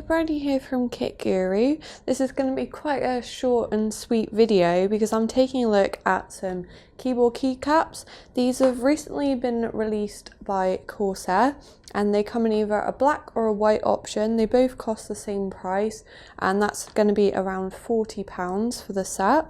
Brandy here from Kit Guru. This is going to be quite a short and sweet video because I'm taking a look at some keyboard keycaps. These have recently been released by Corsair and they come in either a black or a white option. They both cost the same price and that's going to be around £40 for the set.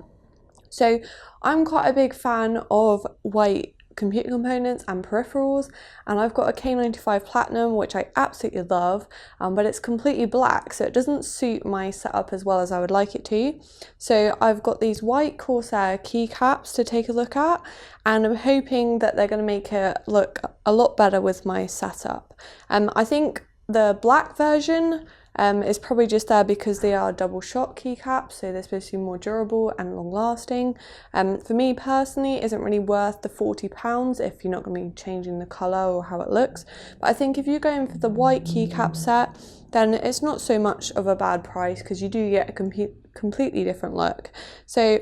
So I'm quite a big fan of white computer components and peripherals, and I've got a K95 Platinum which I absolutely love, but it's completely black, so it doesn't suit my setup as well as I would like it to. So I've got these white Corsair keycaps to take a look at, and I'm hoping that they're going to make it look a lot better with my setup. I think the black version is probably just there because they are double shot keycaps, so they're supposed to be more durable and long lasting. For me personally, it isn't really worth the £40 if you're not going to be changing the colour or how it looks. But I think if you're going for the white keycap set, then it's not so much of a bad price because you do get a completely different look. So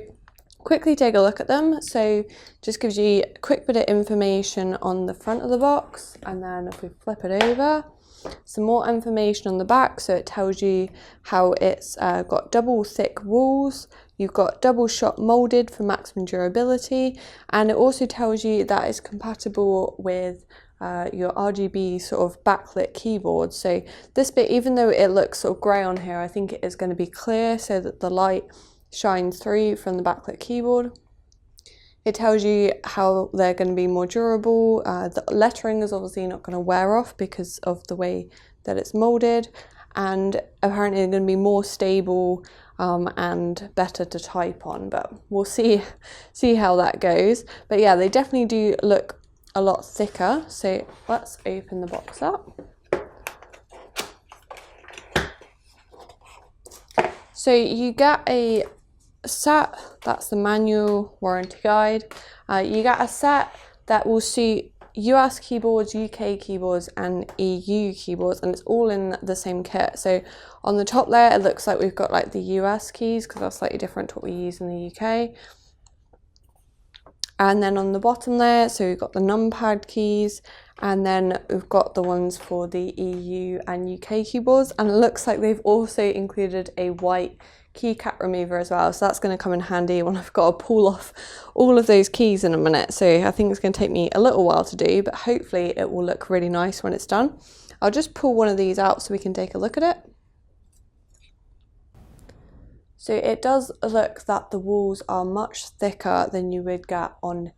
quickly take a look at them. So just gives you a quick bit of information on the front of the box, and then if we flip it over, some more information on the back, so it tells you how it's got double thick walls, you've got double shot molded for maximum durability, and it also tells you that it's compatible with your RGB sort of backlit keyboard. So this bit, even though it looks sort of grey on here, I think it is going to be clear so that the light shines through from the backlit keyboard. It tells you how they're going to be more durable. The lettering is obviously not going to wear off because of the way that it's molded, and apparently they're going to be more stable and better to type on, but we'll see how that goes. But yeah, they definitely do look a lot thicker. So let's open the box up. So you get a set, that's the manual warranty guide. You get a set that will suit US keyboards, UK keyboards and EU keyboards, and it's all in the same kit. So on the top there it looks like we've got like the US keys because that's slightly different to what we use in the UK. And then on the bottom there, so we've got the numpad keys, and then we've got the ones for the EU and UK keyboards, and it looks like they've also included a white keycap remover as well, so that's going to come in handy when I've got to pull off all of those keys in a minute. So I think it's going to take me a little while to do, but hopefully it will look really nice when it's done. I'll just pull one of these out so we can take a look at it. So it does look that the walls are much thicker than you would get on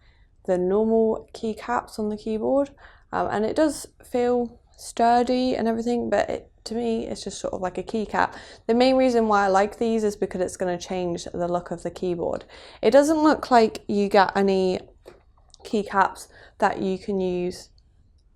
the normal keycaps on the keyboard, and it does feel sturdy and everything, but to me it's just sort of like a keycap. The main reason why I like these is because it's going to change the look of the keyboard. It doesn't look like you get any keycaps that you can use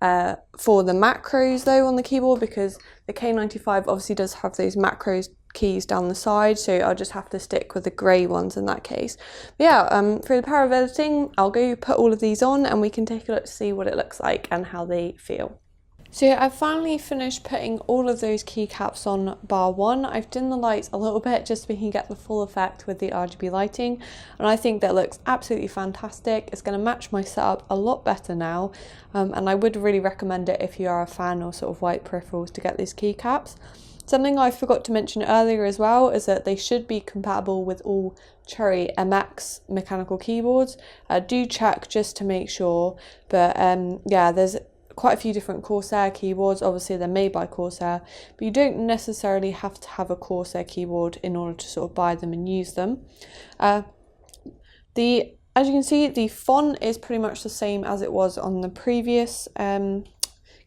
for the macros though on the keyboard, because the K95 obviously does have those macros keys down the side, so I'll just have to stick with the grey ones in that case. But yeah, for the power of editing, I'll go put all of these on and we can take a look to see what it looks like and how they feel. So I've finally finished putting all of those keycaps on bar one. I've dimmed the lights a little bit just so we can get the full effect with the RGB lighting, and I think that looks absolutely fantastic. It's going to match my setup a lot better now, and I would really recommend it if you are a fan of sort of white peripherals to get these keycaps. Something I forgot to mention earlier as well is that they should be compatible with all Cherry MX mechanical keyboards. Do check just to make sure, but yeah, there's quite a few different Corsair keyboards. Obviously they're made by Corsair, but you don't necessarily have to have a Corsair keyboard in order to sort of buy them and use them. As you can see, the font is pretty much the same as it was on the previous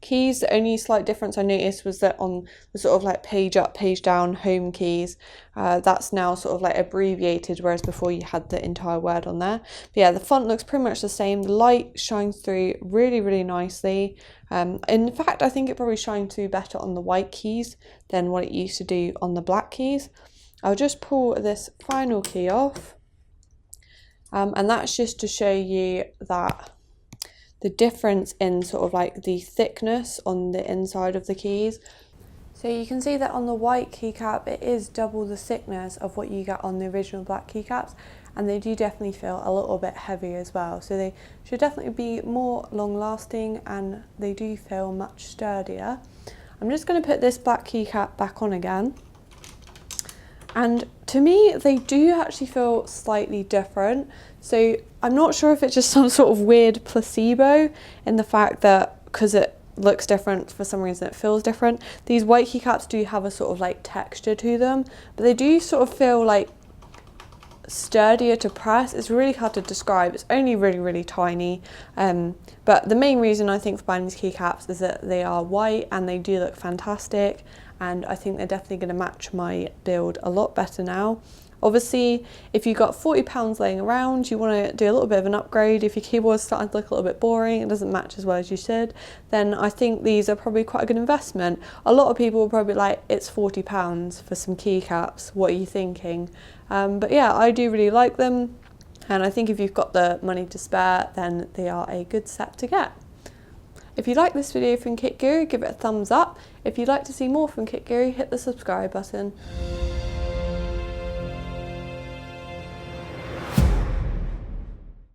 keys. The only slight difference I noticed was that on the sort of like page up, page down home keys, that's now sort of like abbreviated, whereas before you had the entire word on there. But yeah, the font looks pretty much the same. The light shines through really nicely. In fact, I think it probably shines through better on the white keys than what it used to do on the black keys. I'll just pull this final key off, and that's just to show you that the difference in sort of like the thickness on the inside of the keys. So you can see that on the white keycap it is double the thickness of what you get on the original black keycaps, and they do definitely feel a little bit heavy as well. So they should definitely be more long lasting and they do feel much sturdier. I'm just going to put this black keycap back on again. And to me, they do actually feel slightly different. So I'm not sure if it's just some sort of weird placebo in the fact that because it looks different, for some reason it feels different. These white keycaps do have a sort of like texture to them, but they do sort of feel like sturdier to press. It's really hard to describe. It's only really tiny, but the main reason I think for buying these keycaps is that they are white and they do look fantastic, and I think they're definitely going to match my build a lot better now. Obviously, if you've got £40 laying around, you want to do a little bit of an upgrade. If your keyboard's starting to look a little bit boring, it doesn't match as well as you should, then I think these are probably quite a good investment. A lot of people will probably be like, it's £40 for some keycaps, what are you thinking? But yeah, I do really like them, and I think if you've got the money to spare, then they are a good set to get. If you like this video from Kit Guru, give it a thumbs up. If you'd like to see more from Kit Guru, hit the subscribe button.